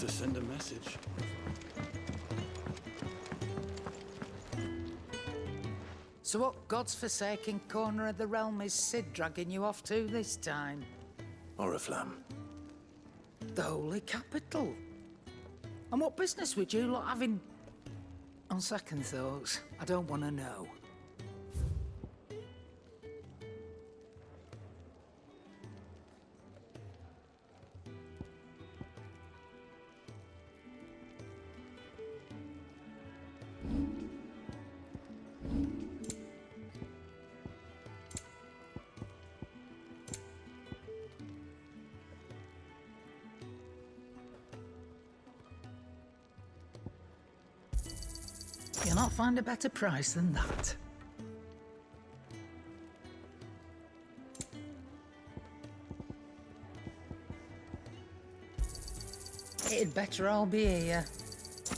to send a message. So what God's forsaken corner of the realm is Sid dragging you off to this time? Oriflamme. The Holy Capital. And what business would you lot having? On second thoughts, I don't want to know. You'll not find a better price than that. It'd better all be here.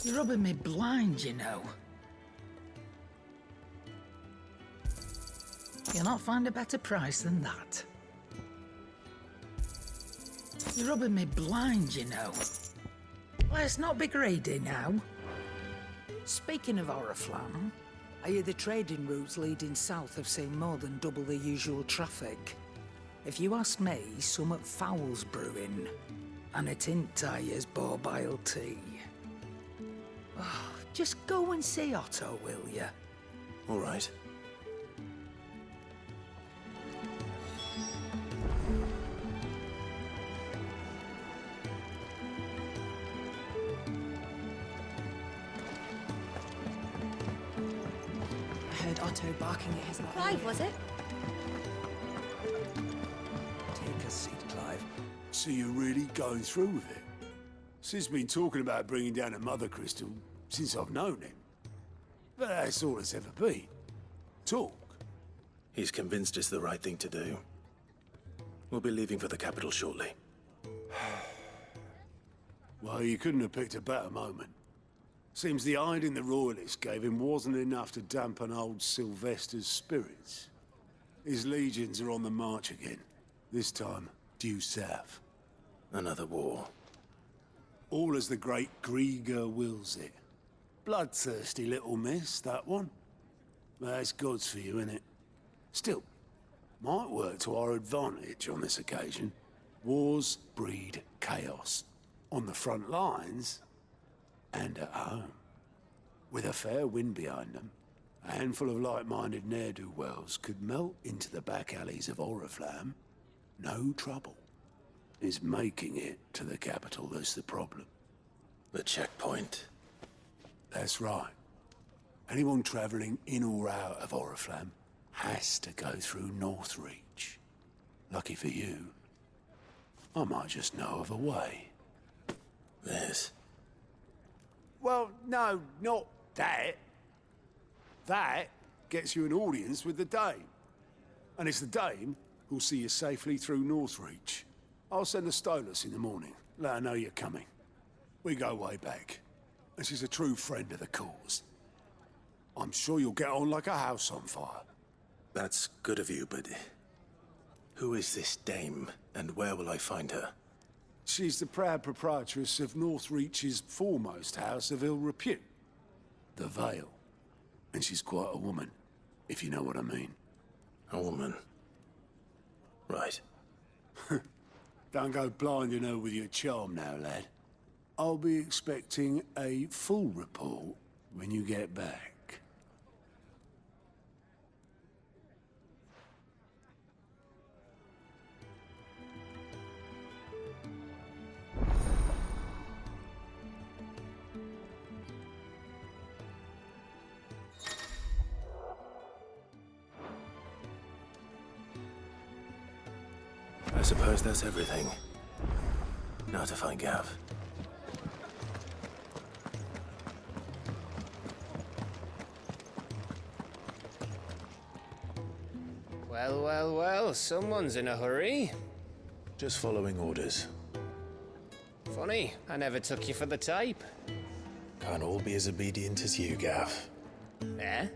You're rubbing me blind, you know. You'll not find a better price than that. You're rubbing me blind, you know. Let's not be greedy now. Speaking of Oriflamme, I hear the trading routes leading south have seen more than double the usual traffic. If you ask me, somewhat foul's brewing. And it ain't Tyre's borbile tea. Oh, just go and see Otto, will ya? All right. I heard Otto barking at his... Clive, was it? Take a seat, Clive. So you're really going through with it? Sid's been talking about bringing down a mother crystal since I've known him. But that's all it's ever been. Talk. He's convinced it's the right thing to do. We'll be leaving for the capital shortly. Well, you couldn't have picked a better moment. Seems the hiding the Royalists gave him wasn't enough to dampen old Sylvester's spirits. His legions are on the march again. This time, due south. Another war. All as the great Grieger wills it. Bloodthirsty little miss, that one. That's God's for you, innit? Still, might work to our advantage on this occasion. Wars breed chaos. On the front lines, and at home. With a fair wind behind them, a handful of like-minded ne'er-do-wells could melt into the back alleys of Oriflamme. No trouble. It's making it to the capital that's the problem. The checkpoint. That's right. Anyone travelling in or out of Oriflamme has to go through Northreach. Lucky for you, I might just know of a way. This. Well, no, not that. That gets you an audience with the Dame. And it's the Dame who'll see you safely through Northreach. I'll send the Stolas in the morning. Let her know you're coming. We go way back. And she's a true friend of the cause. I'm sure you'll get on like a house on fire. That's good of you, but... who is this dame, and where will I find her? She's the proud proprietress of Northreach's foremost house of ill repute. The Vale. And she's quite a woman, if you know what I mean. A woman. Right. Don't go blinding her with your charm now, lad. I'll be expecting a full report when you get back. I suppose that's everything. Now to find Gav. Well, well, well, someone's in a hurry. Just following orders. Funny, I never took you for the type. Can't all be as obedient as you, Gav. Eh?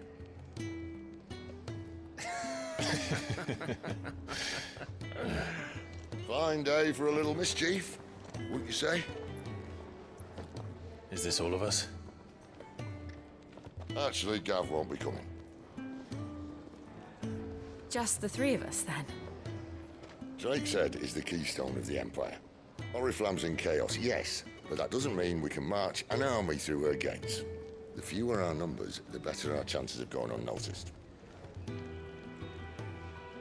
Fine day for a little mischief, wouldn't you say? Is this all of us? Actually, Gav won't be coming. Just the three of us, then. Drake's Head is the keystone of the Empire. Oriflamme's in chaos, yes, but that doesn't mean we can march an army through her gates. The fewer our numbers, the better our chances of going unnoticed.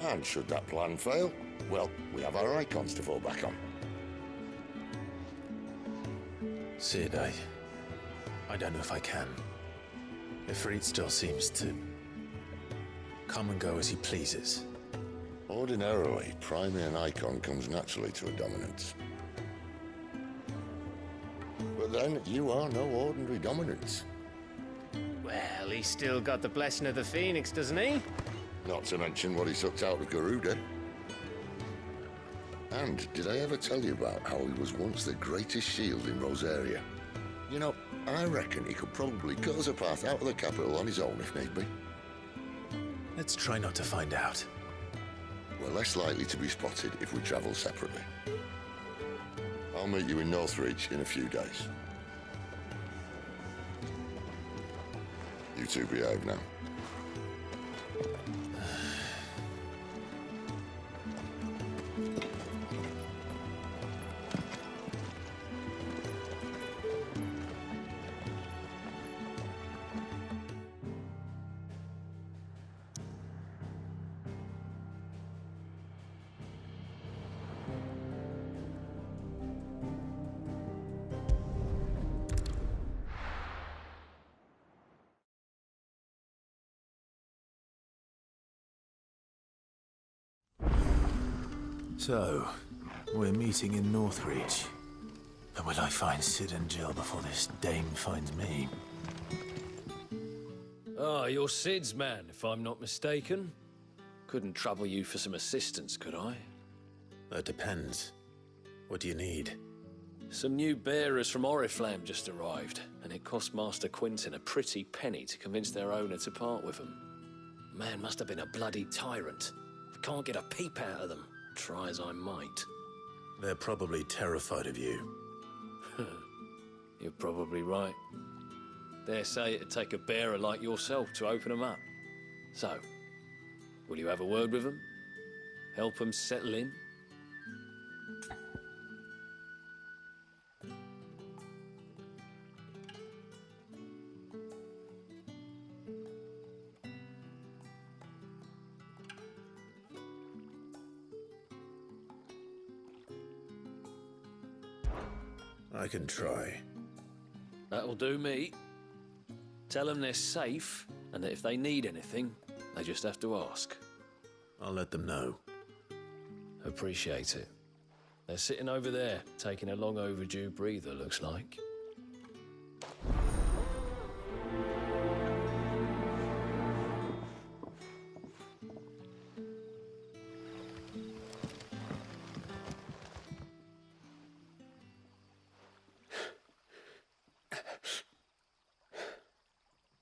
And should that plan fail, well, we have our icons to fall back on. Sid, I don't know if I can. Ifrit still seems to come and go as he pleases. Ordinarily, priming an icon comes naturally to a dominance. But then, you are no ordinary dominance. Well, he's still got the blessing of the Phoenix, doesn't he? Not to mention what he sucked out of Garuda. And did I ever tell you about how he was once the greatest shield in Rosaria? You know, I reckon he could probably cut us a path out of the capital on his own if need be. Let's try not to find out. We're less likely to be spotted if we travel separately. I'll meet you in Northreach in a few days. You two behave now. So, we're meeting in Northreach. But will I find Sid and Jill before this dame finds me? Ah, you're Sid's man, if I'm not mistaken. Couldn't trouble you for some assistance, could I? That depends. What do you need? Some new bearers from Oriflamme just arrived, and it cost Master Quinton a pretty penny to convince their owner to part with them. Man must have been a bloody tyrant. I can't get a peep out of them, try as I might. They're probably terrified of you. You're probably right. Dare say it'd take a bearer like yourself to open them up. So, will you have a word with them? Help them settle in? I can try. That'll do me. Tell them they're safe, and that if they need anything, they just have to ask. I'll let them know. Appreciate it. They're sitting over there, taking a long overdue breather, looks like.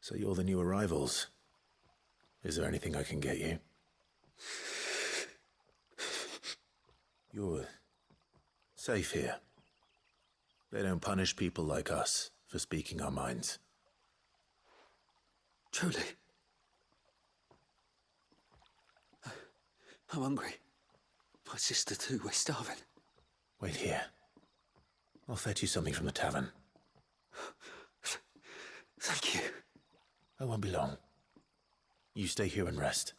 So you're the new arrivals. Is there anything I can get you? You're safe here. They don't punish people like us for speaking our minds. Truly. I'm hungry. My sister too, we're starving. Wait here. I'll fetch you something from the tavern. Thank you. I won't be long. You stay here and rest.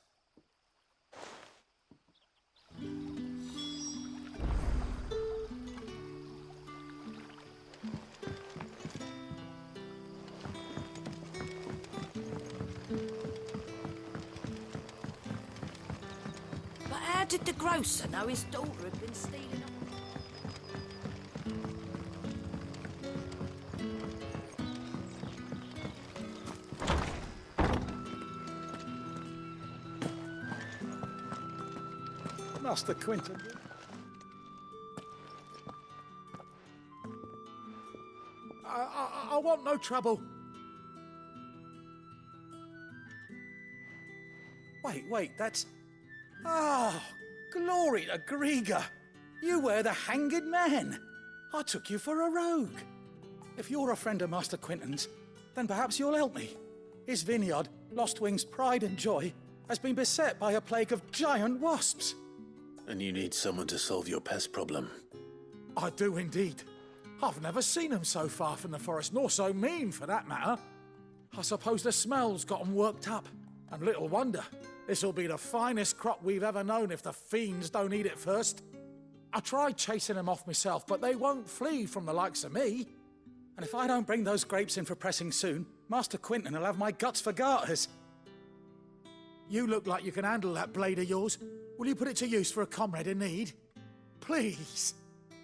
But how did the grocer know his daughter had been stealing them? Master Quinton. I want no trouble. Wait, that's... Oh, glory to Griga. You were the hanged man. I took you for a rogue. If you're a friend of Master Quinton's, then perhaps you'll help me. His vineyard, Lost Wing's pride and joy, has been beset by a plague of giant wasps. And you need someone to solve your pest problem. I do indeed. I've never seen them so far from the forest, nor so mean for that matter. I suppose the smell's got 'em worked up. And little wonder. This'll be the finest crop we've ever known if the fiends don't eat it first. I tried chasing them off myself, but they won't flee from the likes of me. And if I don't bring those grapes in for pressing soon, Master Quinton will have my guts for garters. You look like you can handle that blade of yours. Will you put it to use for a comrade in need? Please,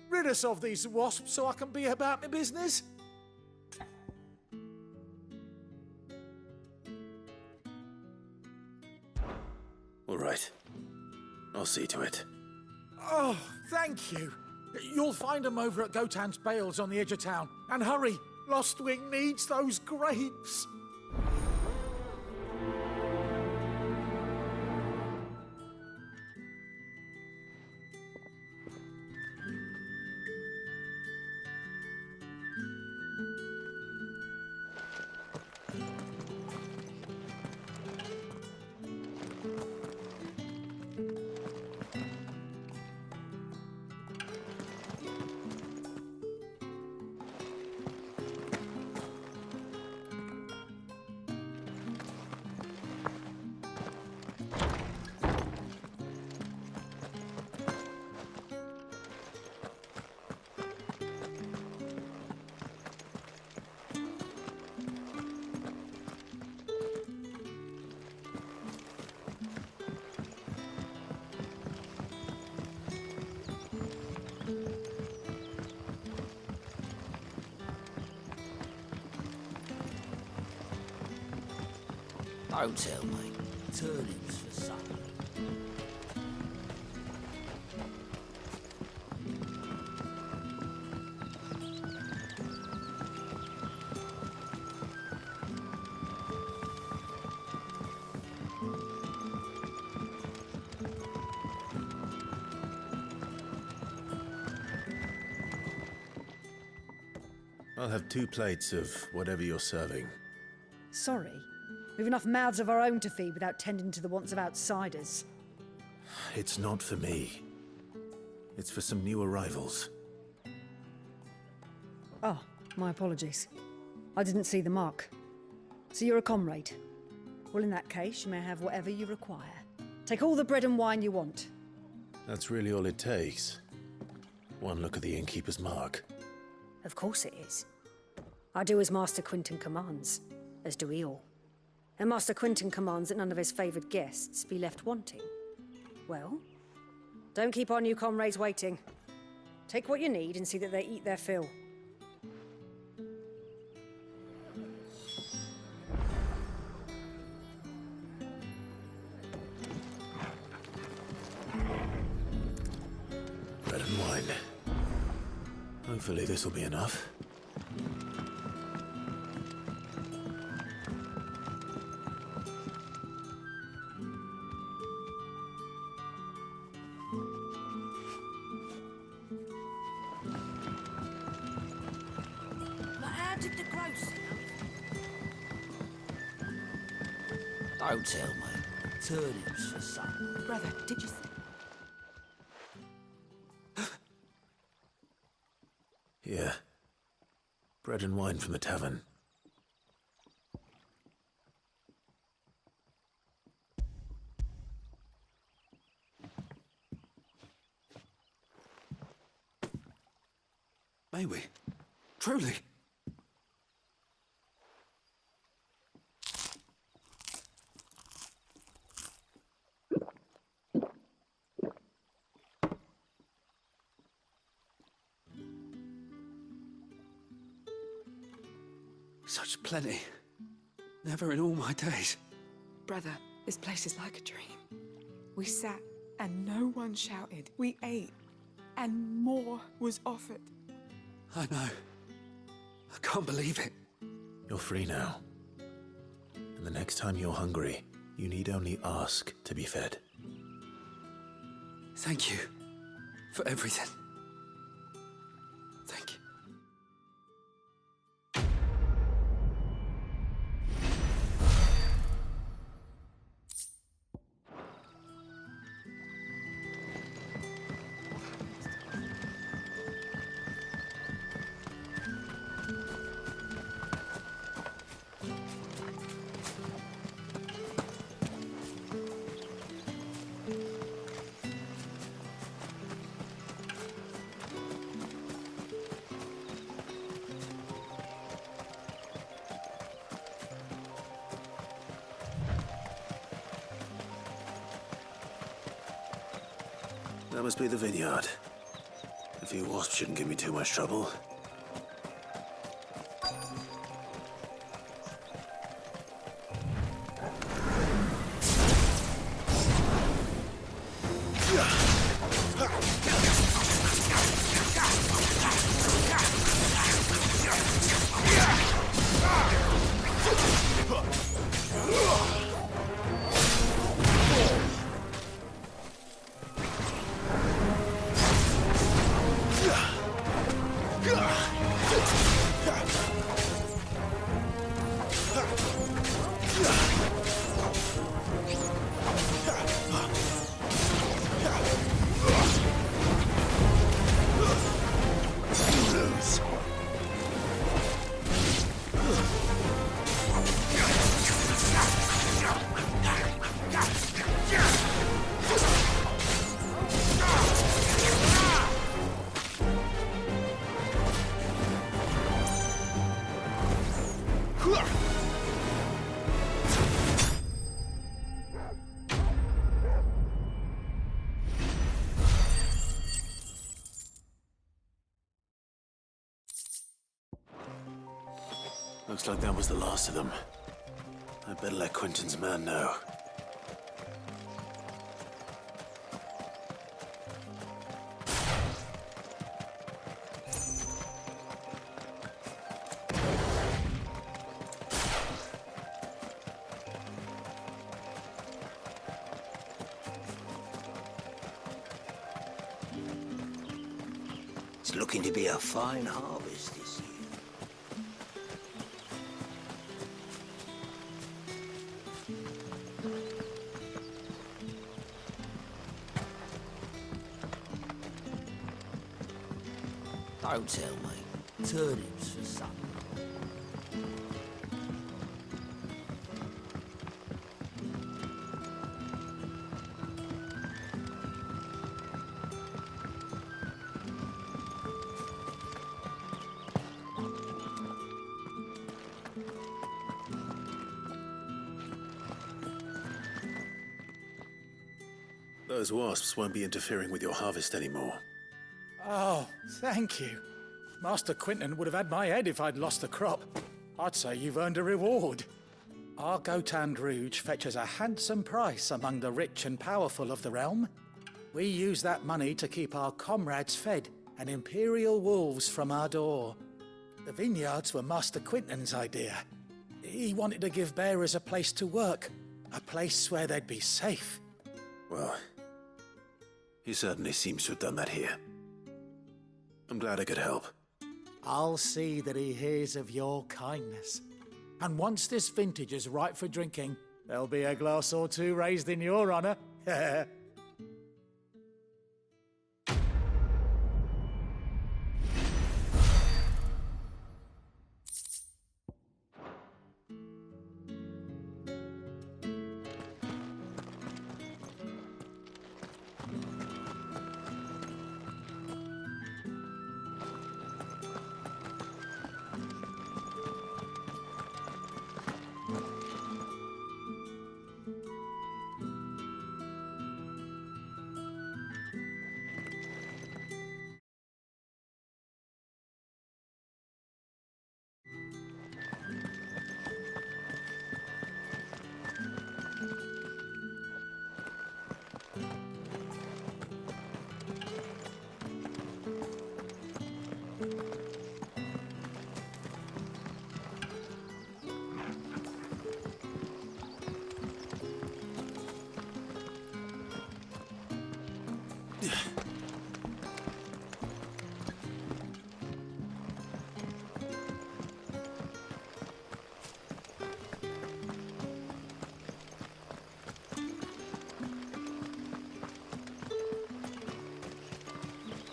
rid us of these wasps so I can be about my business. All right. I'll see to it. Oh, thank you. You'll find them over at Gotan's Bales on the edge of town. And hurry, Lostwing needs those grapes. Don't tell me. Turnips for supper. I'll have 2 plates of whatever you're serving. Sorry. We've enough mouths of our own to feed without tending to the wants of outsiders. It's not for me. It's for some new arrivals. Oh, my apologies. I didn't see the mark. So you're a comrade? Well, in that case, you may have whatever you require. Take all the bread and wine you want. That's really all it takes. One look at the innkeeper's mark. Of course it is. I do as Master Quinton commands, as do we all. And Master Quinton commands that none of his favoured guests be left wanting. Well, don't keep our new comrades waiting. Take what you need and see that they eat their fill. Bread and wine. Hopefully this will be enough. Don't tell me. Turnips for supper. Brother, did you... Here. Bread and wine from the tavern. May we? Truly? Such plenty. Never in all my days. Brother, this place is like a dream. We sat and no one shouted. We ate and more was offered. I know. I can't believe it. You're free now. And the next time you're hungry, you need only ask to be fed. Thank you for everything. Thank you. That must be the vineyard. A few wasps shouldn't give me too much trouble. Looks like that was the last of them. I'd better let Quentin's man know. It's looking to be a fine harvest this year. Don't tell me. Turnips for supper. Those wasps won't be interfering with your harvest anymore. Oh, thank you. Master Quentin would have had my head if I'd lost the crop. I'd say you've earned a reward. Our Gotand Rouge fetches a handsome price among the rich and powerful of the realm. We use that money to keep our comrades fed and imperial wolves from our door. The vineyards were Master Quentin's idea. He wanted to give bearers a place to work, a place where they'd be safe. Well, he certainly seems to have done that here. I'm glad I could help. I'll see that he hears of your kindness. And once this vintage is ripe for drinking, there'll be a glass or two raised in your honor.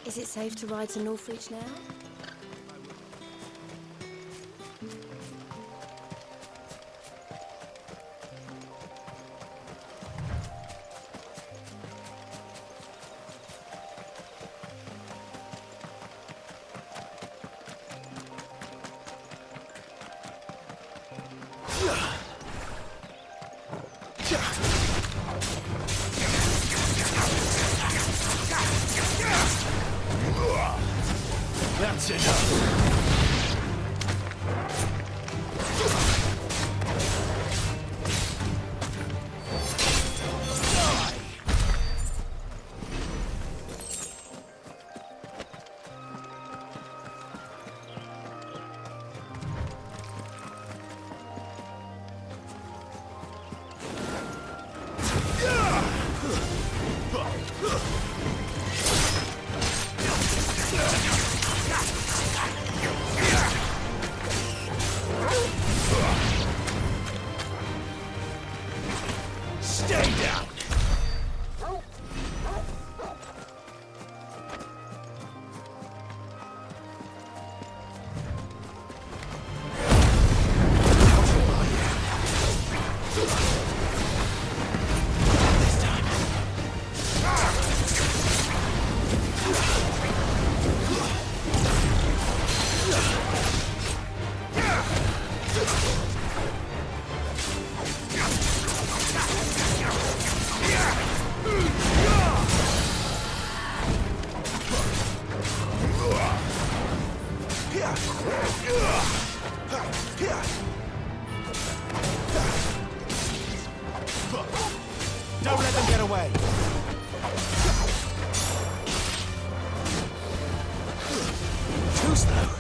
Is it safe to ride to Northreach now? That's enough! Stay down! Don't let them get away! Too slow.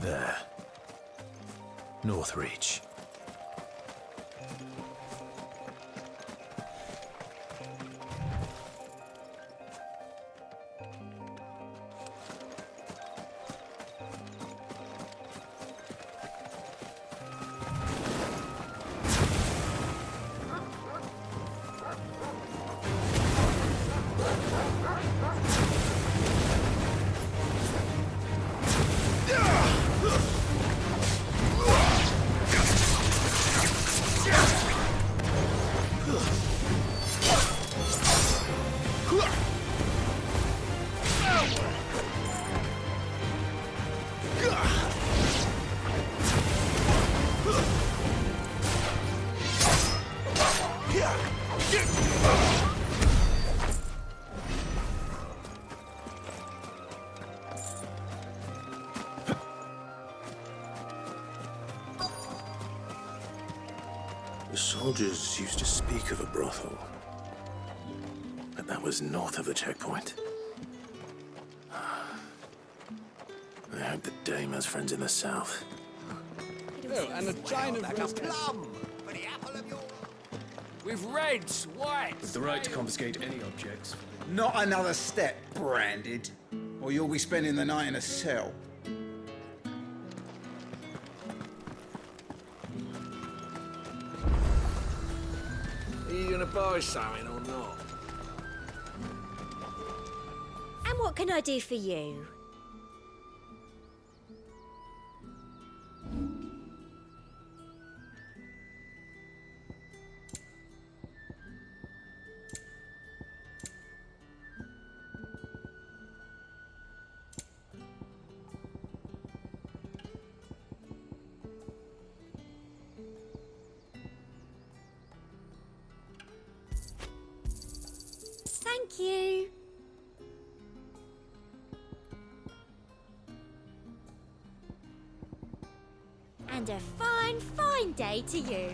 There. North Reach. The soldiers used to speak of a brothel, but that was north of the checkpoint. I hope the dame has friends in the south. Oh, and a giant of red Plum for the apple of your... with reds, whites. With the right to confiscate any objects. Not another step, Branded, or you'll be spending the night in a cell. Are you gonna buy something or not? And what can I do for you? Thank you. And a fine, fine day to you.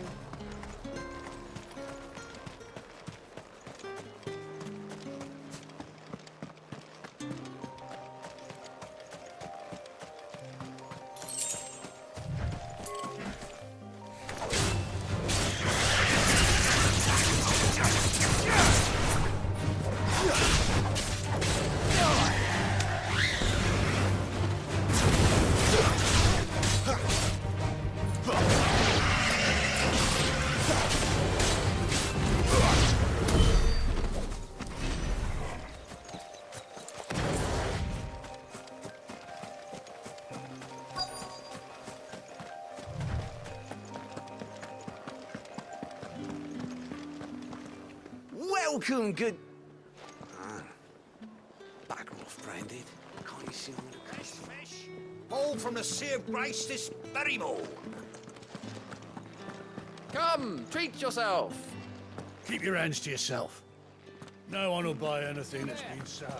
Welcome, good... Bugger off, Branded. Can't you see all the fish? All from the sea of grace this very morn. Come, treat yourself. Keep your hands to yourself. No one will buy anything that's been sold.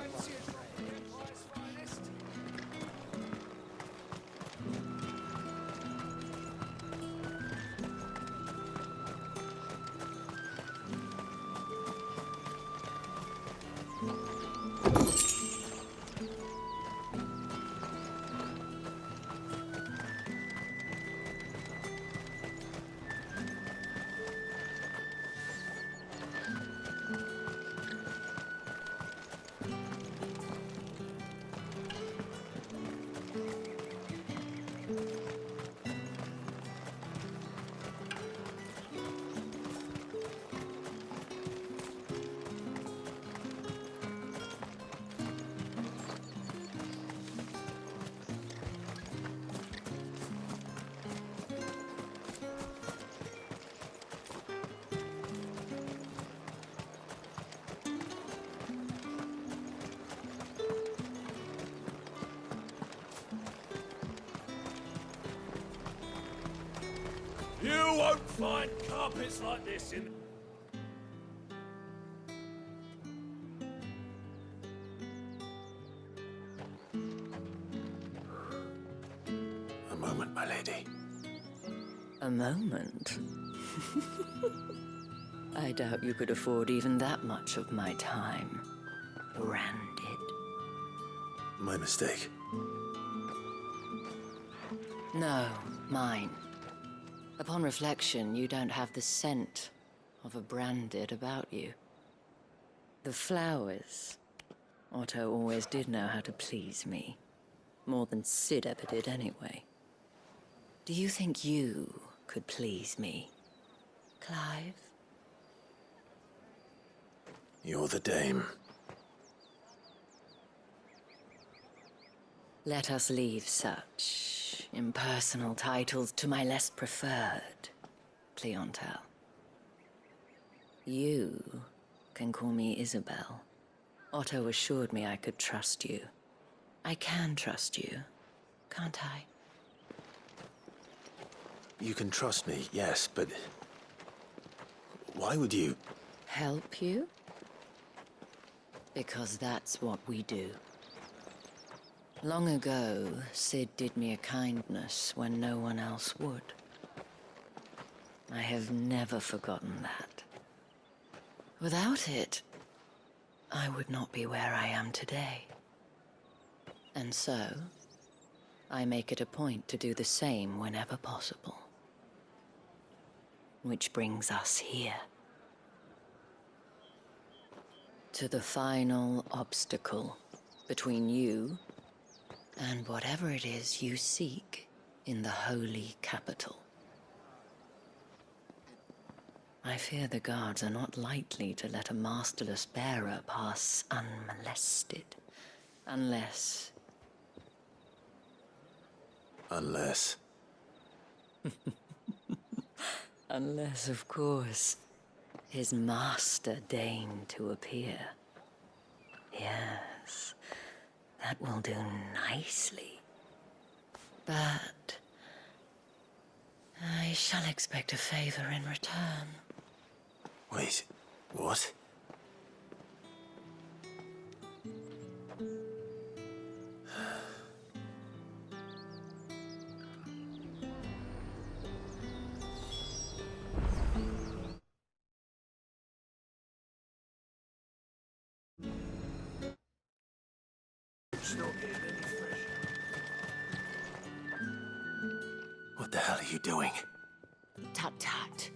You won't find carpets like this in... A moment, my lady. A moment? I doubt you could afford even that much of my time. Branded. My mistake. No, mine. Upon reflection, you don't have the scent of a Branded about you. The flowers. Otto always did know how to please me. More than Sid ever did anyway. Do you think you could please me, Clive? You're the dame. Let us leave such impersonal titles to my less preferred clientele. You can call me Isabel. Otto assured me I could trust you. I can trust you, can't I? You can trust me, yes, but... Why would you? Help you? Because that's what we do. Long ago, Sid did me a kindness when no one else would. I have never forgotten that. Without it, I would not be where I am today. And so, I make it a point to do the same whenever possible. Which brings us here. To the final obstacle between you and whatever it is you seek in the holy capital. I fear the guards are not likely to let a masterless bearer pass unmolested. Unless... Unless... Unless, of course, his master deigned to appear. Yes, that will do nicely. But... I shall expect a favor in return. Wait, what? What the hell are you doing? Tut-tut.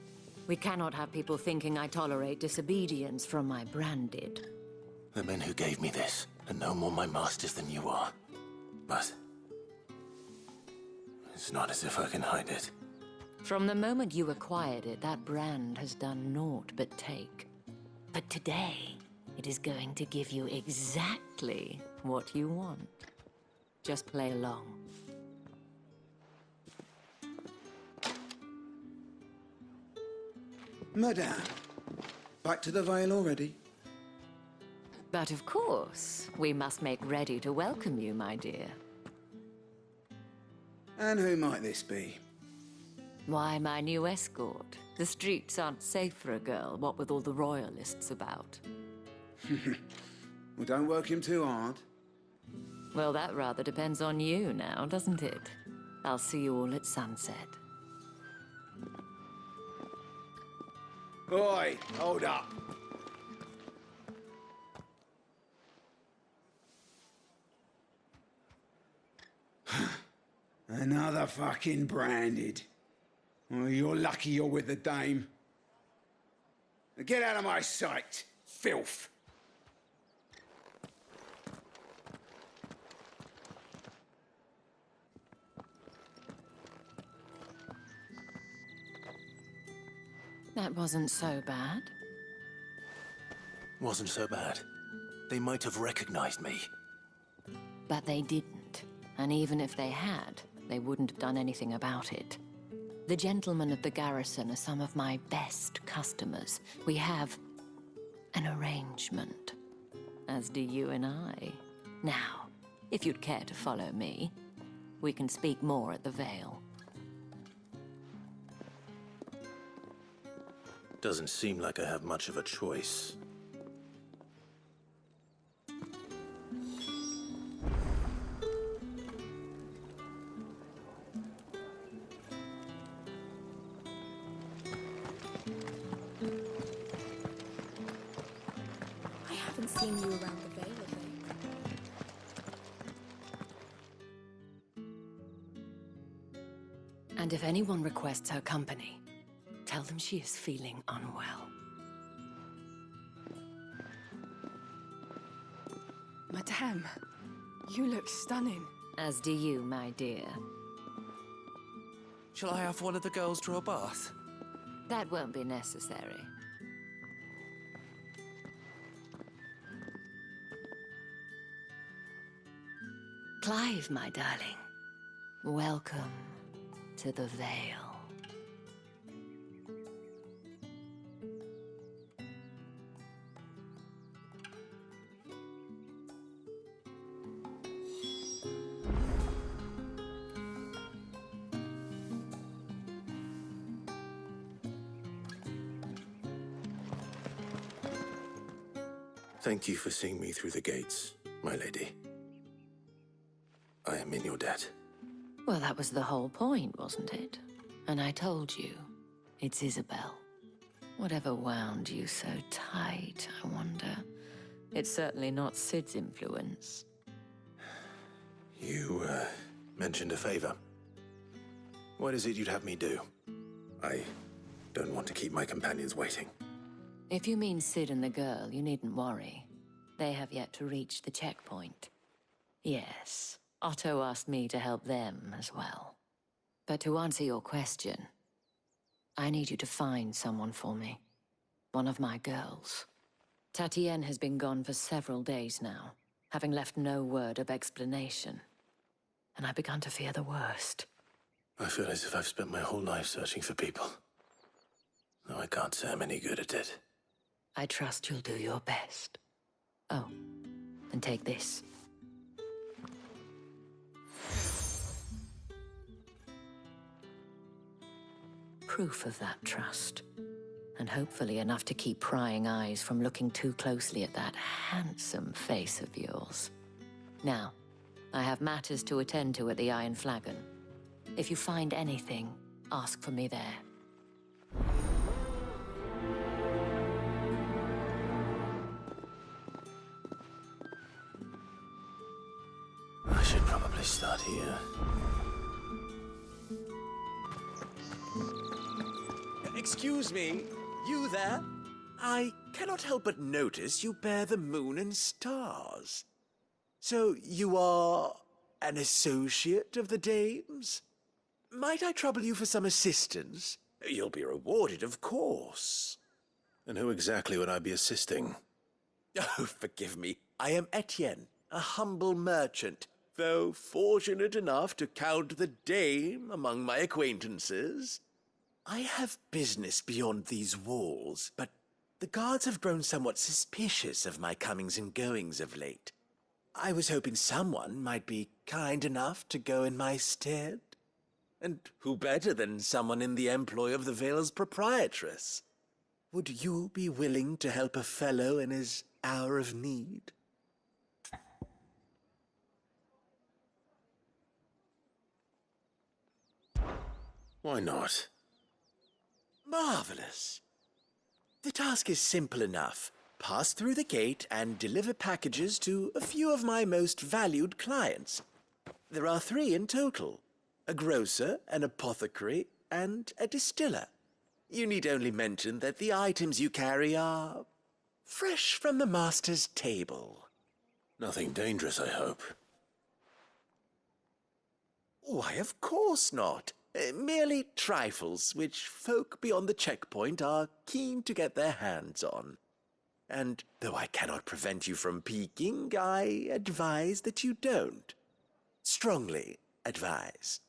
We cannot have people thinking I tolerate disobedience from my branded. The men who gave me this are no more my masters than you are. But... it's not as if I can hide it. From the moment you acquired it, that brand has done naught but take. But today, it is going to give you exactly what you want. Just play along. Madame, back to the Vale already? But of course, we must make ready to welcome you, my dear. And who might this be? Why, my new escort. The streets aren't safe for a girl, what with all the royalists about. Well, don't work him too hard. Well, that rather depends on you now, doesn't it? I'll see you all at sunset. Oi, hold up. Another fucking branded. Well, you're lucky you're with the dame. Now get out of my sight, filth. That wasn't so bad. Wasn't so bad. They might have recognized me. But they didn't. And even if they had, they wouldn't have done anything about it. The gentlemen of the garrison are some of my best customers. We have an arrangement, as do you and I. Now, if you'd care to follow me, we can speak more at the Vale. Doesn't seem like I have much of a choice. I haven't seen you around the Vale of late. And if anyone requests her company, tell them she is feeling unwell. Madame, you look stunning. As do you, my dear. Shall I have one of the girls draw a bath? That won't be necessary. Clive, my darling. Welcome to the Vale. Thank you for seeing me through the gates, my lady. I am in your debt. Well, that was the whole point, wasn't it? And I told you, it's Isabel. Whatever wound you so tight, I wonder. It's certainly not Sid's influence. You, mentioned a favor. What is it you'd have me do? I don't want to keep my companions waiting. If you mean Sid and the girl, you needn't worry. They have yet to reach the checkpoint. Yes, Otto asked me to help them as well. But to answer your question, I need you to find someone for me. One of my girls. Tatienne has been gone for several days now, having left no word of explanation. And I've begun to fear the worst. I feel as if I've spent my whole life searching for people. Though I can't say I'm any good at it. I trust you'll do your best. Oh, and take this. Proof of that trust. And hopefully enough to keep prying eyes from looking too closely at that handsome face of yours. Now, I have matters to attend to at the Iron Flagon. If you find anything, ask for me there. I should probably start here. Excuse me, you there? I cannot help but notice you bear the moon and stars. So you are an associate of the dames? Might I trouble you for some assistance? You'll be rewarded, of course. And who exactly would I be assisting? Oh, forgive me. I am Etienne, a humble merchant, though fortunate enough to count the dame among my acquaintances. I have business beyond these walls, but the guards have grown somewhat suspicious of my comings and goings of late. I was hoping someone might be kind enough to go in my stead. And who better than someone in the employ of the Vale's proprietress? Would you be willing to help a fellow in his hour of need? Why not? Marvelous. The task is simple enough. Pass through the gate and deliver packages to a few of my most valued clients. There are 3 in total. A grocer, an apothecary, and a distiller. You need only mention that the items you carry are fresh from the master's table. Nothing dangerous, I hope. Why, of course not. Merely trifles which folk beyond the checkpoint are keen to get their hands on. And though I cannot prevent you from peeking, I advise that you don't. Strongly advise.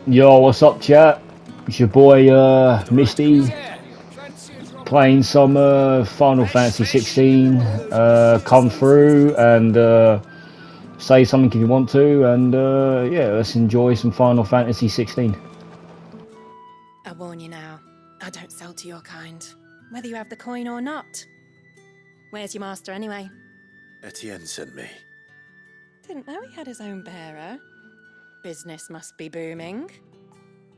Yo, what's up, chat? It's your boy, Misty, playing some Final Fantasy XVI. Come through and say something if you want to, and yeah, let's enjoy some Final Fantasy XVI. I warn you now, I don't sell to your kind, whether you have the coin or not. Where's your master, anyway? Etienne sent me. Didn't know he had his own bearer. Business must be booming.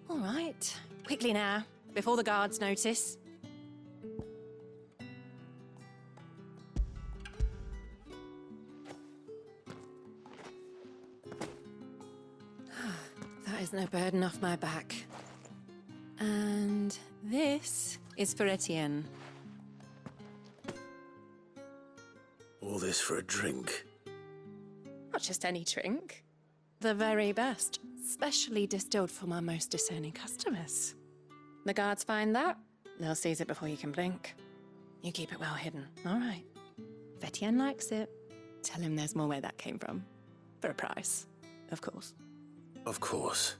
All right, quickly now, before the guards notice. That is no burden off my back. And this is for Etienne. All this for a drink? Not just any drink. The very best, specially distilled for my most discerning customers. The guards find that, they'll seize it before you can blink. You keep it well hidden, all right. If Etienne likes it, Tell him there's more where that came from. For a price, of course. Of course.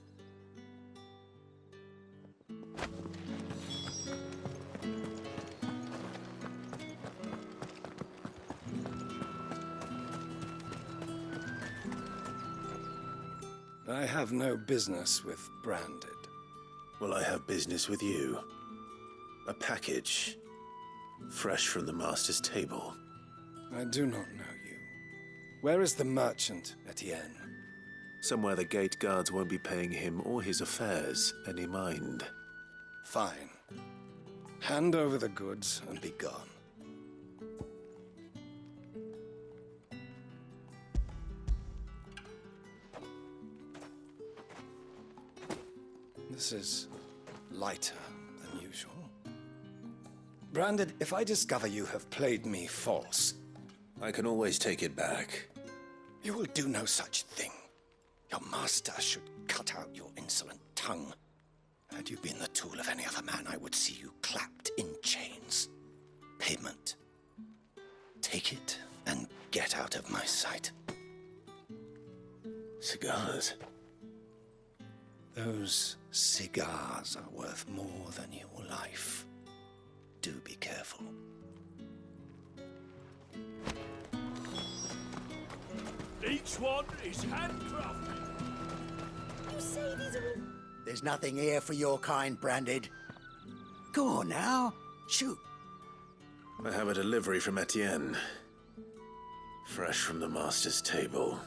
I have no business with Branded. Well, I have business with you. A package. Fresh from the Master's table. I do not know you. Where is the merchant, Etienne? Somewhere the gate guards won't be paying him or his affairs any mind. Fine. Hand over the goods and be gone. This is lighter than usual. Branded, if I discover you have played me false... I can always take it back. You will do no such thing. Your master should cut out your insolent tongue. Had you been the tool of any other man, I would see you clapped in chains. Payment. Take it and get out of my sight. Cigars? Those cigars are worth more than your life. Do be careful. Each one is handcrafted. You say these are all... There's nothing here for your kind, Branded. Go on now. Shoot. I have a delivery from Etienne. Fresh from the Master's table.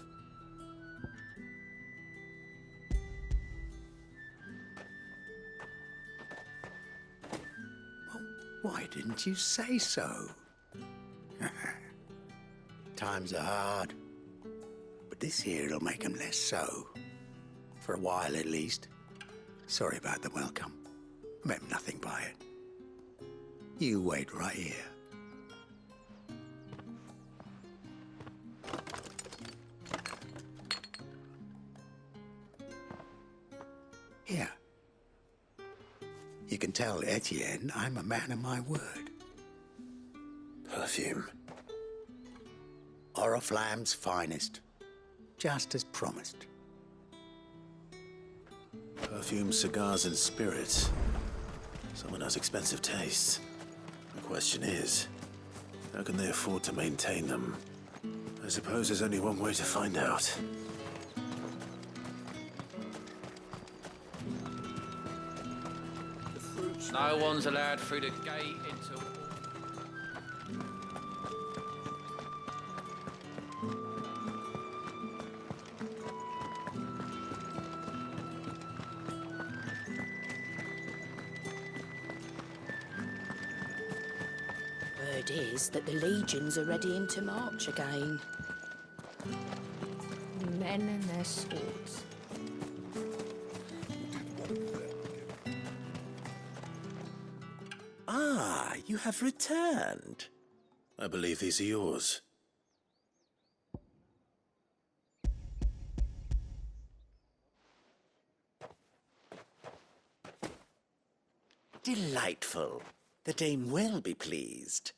Why didn't you say so? Times are hard. But this here'll make 'em less so. For a while, at least. Sorry about the welcome. Meant nothing by it. You wait right here. Here. You can tell Etienne I'm a man of my word. Perfume. Oriflamme's finest. Just as promised. Perfume, cigars, and spirits. Someone has expensive tastes. The question is, how can they afford to maintain them? I suppose there's only one way to find out. No one's allowed through the gate until... Word is that the legions are readying to march again. Men and their swords. Ah, you have returned. I believe these are yours. Delightful. The Dame will be pleased.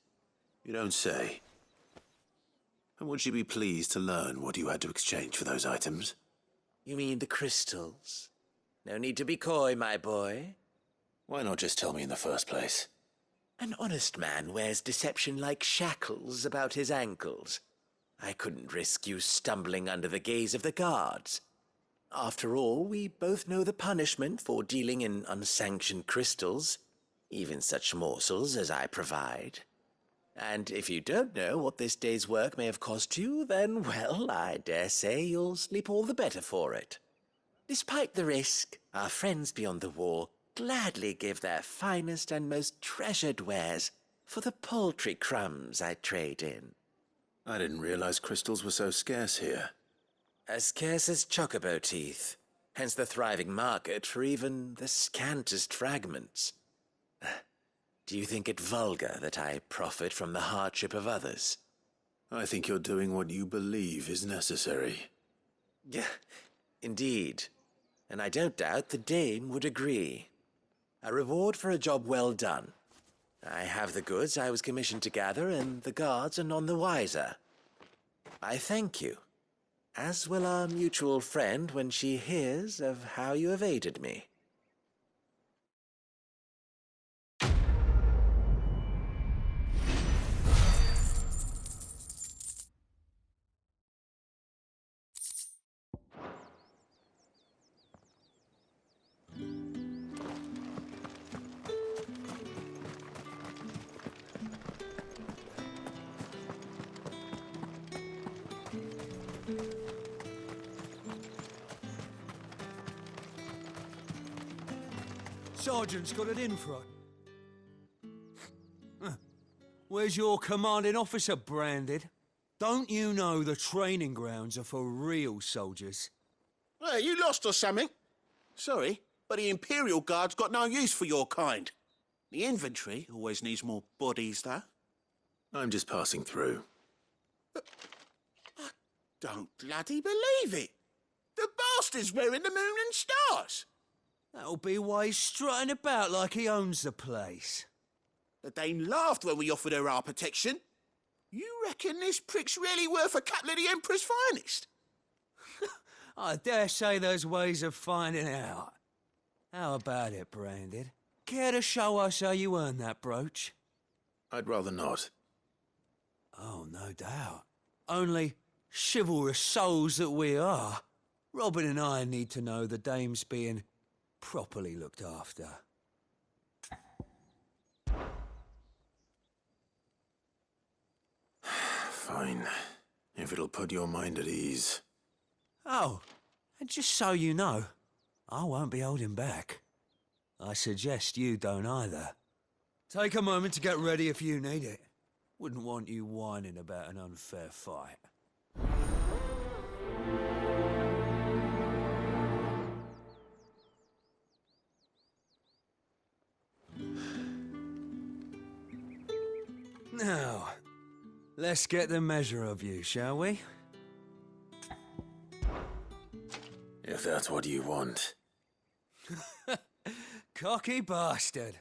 You don't say. And would she be pleased to learn what you had to exchange for those items? You mean the crystals? No need to be coy, my boy. Why not just tell me in the first place? An honest man wears deception like shackles about his ankles. I couldn't risk you stumbling under the gaze of the guards. After all, we both know the punishment for dealing in unsanctioned crystals, even such morsels as I provide. And if you don't know what this day's work may have cost you, then, well, I dare say you'll sleep all the better for it. Despite the risk, our friends beyond the wall gladly give their finest and most treasured wares for the paltry crumbs I trade in. I didn't realize crystals were so scarce here. As scarce as chocobo teeth, hence the thriving market for even the scantest fragments. Do you think it vulgar that I profit from the hardship of others? I think you're doing what you believe is necessary. Yeah, indeed. And I don't doubt the Dame would agree. A reward for a job well done. I have the goods I was commissioned to gather, and the guards are none the wiser. I thank you. As will our mutual friend when she hears of how you have aided me. Sergeant's got it in front. Where's your commanding officer, Branded? Don't you know the training grounds are for real soldiers? Hey, you lost or something? Sorry, but the Imperial Guard's got no use for your kind. The infantry always needs more bodies, though. I'm just passing through. I don't bloody believe it. The bastard's wearing the moon and stars. That'll be why he's strutting about like he owns the place. The Dane laughed when we offered her our protection. You reckon this prick's really worth a couple of the Emperor's finest? I dare say there's ways of finding out. How about it, Branded? Care to show us how you earned that brooch? I'd rather not. Oh, no doubt. Only chivalrous souls that we are, Robin and I need to know the dame's being properly looked after. Fine. If it'll put your mind at ease. Oh, and just so you know, I won't be holding back. I suggest you don't either. Take a moment to get ready if you need it. Wouldn't want you whining about an unfair fight. Now, let's get the measure of you, shall we? If that's what you want. Cocky bastard.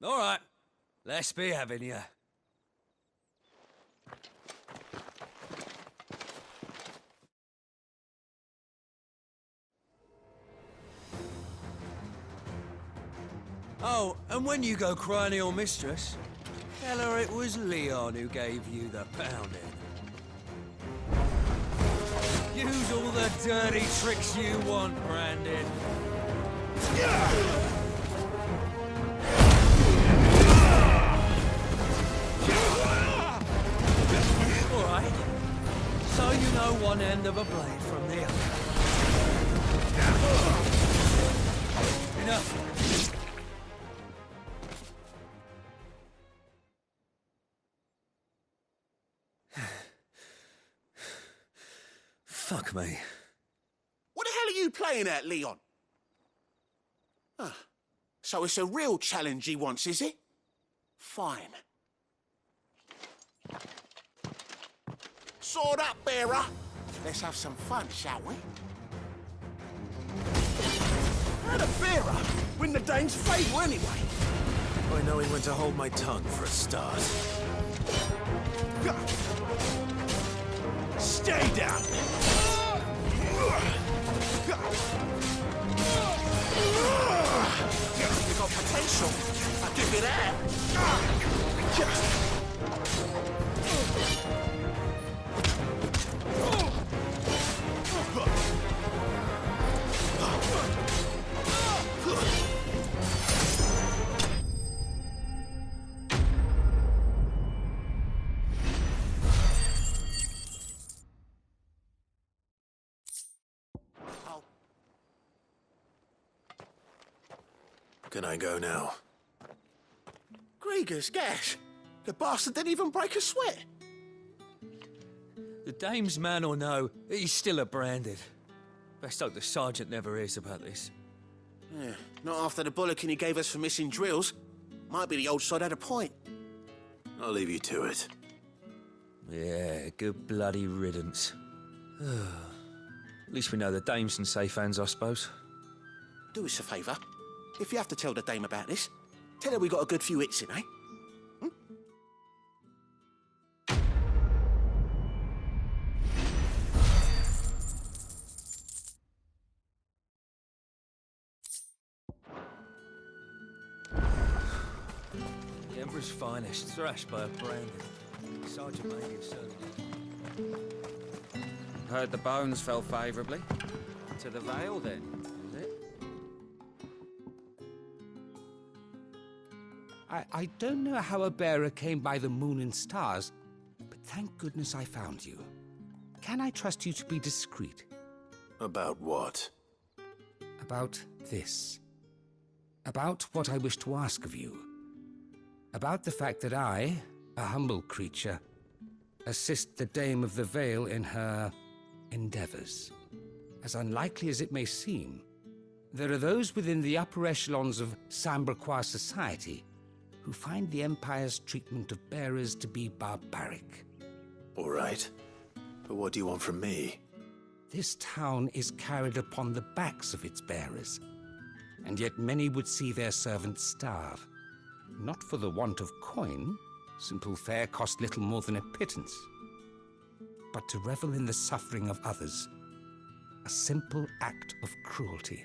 All right, let's be having you. Oh, and when you go crying to your mistress, tell her it was Leon who gave you the pounding. Use all the dirty tricks you want, Brandon. All right. So you know one end of a blade from the other. Enough. Fuck me. What the hell are you playing at, Leon? Ah, so it's a real challenge he wants, is it? Fine. Sword up, bearer. Let's have some fun, shall we? How the bearer win the Dane's favour anyway? By knowing when to hold my tongue for a start. Stay down! You got potential. I'll give you that. Can I go now? Grieger's gas. The bastard didn't even break a sweat. The dame's man or no, he's still a Branded. Best hope the sergeant never hears about this. Yeah, not after the bullocking he gave us for missing drills. Might be the old sod had a point. I'll leave you to it. Yeah, good bloody riddance. At least we know the dame's in safe hands, I suppose. Do us a favour. If you have to tell the dame about this, tell her we got a good few hits in, eh? Emperor's finest, thrashed by a branded. Sergeant Major certainly. Heard the bones fell favourably. To the Vale, then, is it? I don't know how a bearer came by the moon and stars, but thank goodness I found you. Can I trust you to be discreet? About what? About this. About what I wish to ask of you. About the fact that I, a humble creature, assist the Dame of the Vale in her endeavors. As unlikely as it may seem, there are those within the upper echelons of Samberquois society who find the Empire's treatment of bearers to be barbaric. All right. But what do you want from me? This town is carried upon the backs of its bearers, and yet many would see their servants starve. Not for the want of coin, simple fare cost little more than a pittance, but to revel in the suffering of others, a simple act of cruelty.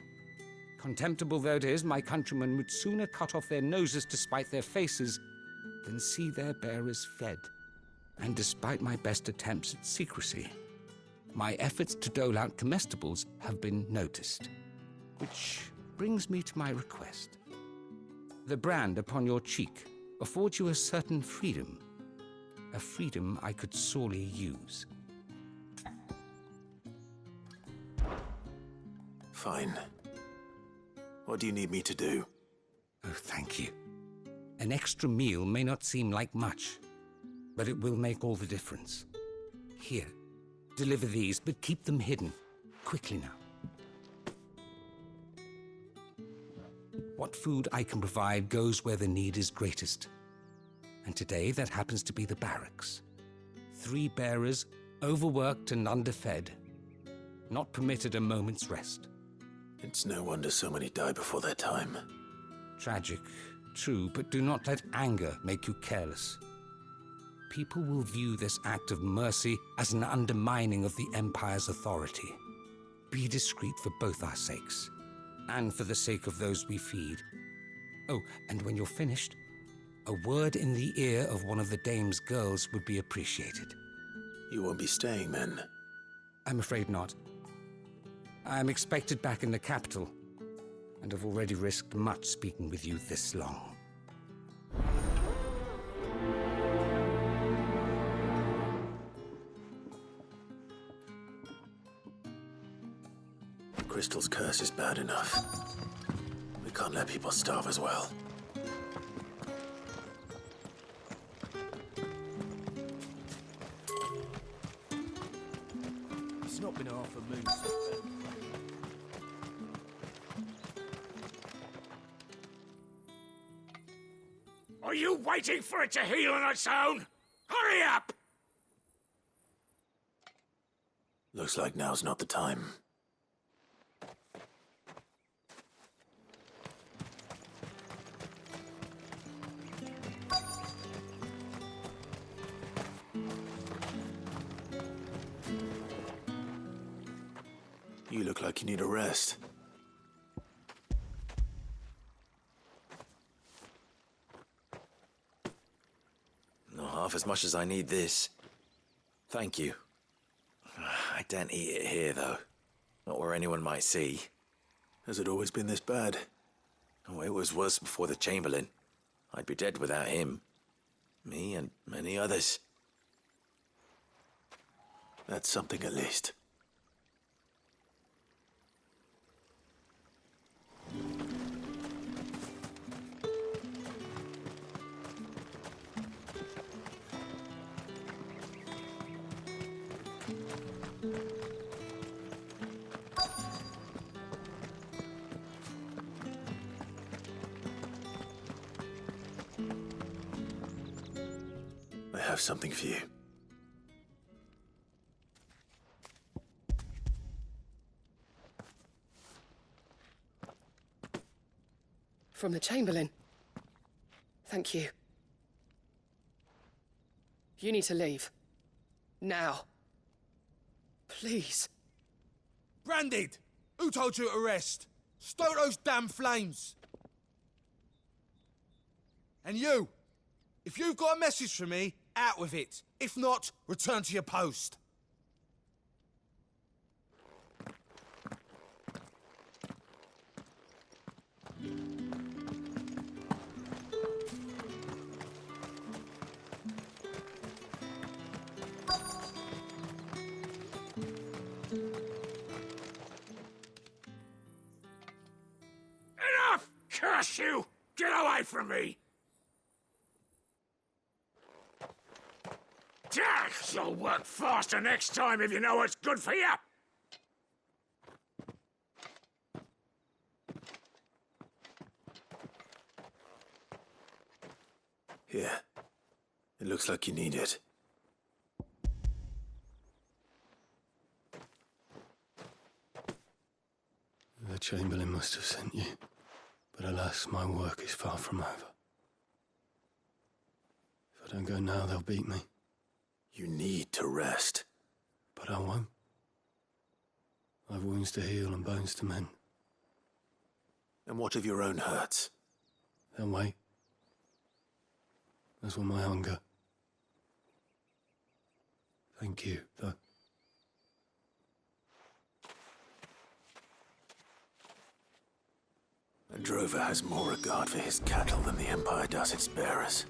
Contemptible though it is, my countrymen would sooner cut off their noses to spite their faces than see their bearers fed. And despite my best attempts at secrecy, my efforts to dole out comestibles have been noticed. Which brings me to my request. The brand upon your cheek affords you a certain freedom, a freedom I could sorely use. Fine. What do you need me to do? Oh, thank you. An extra meal may not seem like much, but it will make all the difference. Here, deliver these, but keep them hidden. Quickly now. What food I can provide goes where the need is greatest. And today, that happens to be the barracks. 3 bearers, overworked and underfed, not permitted a moment's rest. It's no wonder so many die before their time. Tragic, true, but do not let anger make you careless. People will view this act of mercy as an undermining of the Empire's authority. Be discreet for both our sakes, and for the sake of those we feed. Oh, and when you're finished, a word in the ear of one of the Dame's girls would be appreciated. You won't be staying then? I'm afraid not. I'm expected back in the capital, and have already risked much speaking with you this long. The Crystal's curse is bad enough. We can't let people starve as well. It's not been half a moon since then. Are you waiting for it to heal on its own? Hurry up! Looks like now's not the time. You look like you need a rest. Not half as much as I need this. Thank you. I daren't eat it here, though. Not where anyone might see. Has it always been this bad? Oh, it was worse before the Chamberlain. I'd be dead without him. Me and many others. That's something at least. I have something for you. From the Chamberlain. Thank you. You need to leave. Now. Please. Branded! Who told you to rest? Stoke those damn flames! And you! If you've got a message for me, out with it. If not, return to your post. Enough! Curse you! Get away from me! You'll work faster next time if you know what's good for you! Here. It looks like you need it. The Chamberlain must have sent you, but alas, my work is far from over. If I don't go now, they'll beat me. You need to rest. But I won't. I've wounds to heal and bones to mend. And what of your own hurts? They'll wait. As will my hunger. Thank you, though. A drover has more regard for his cattle than the Empire does its bearers.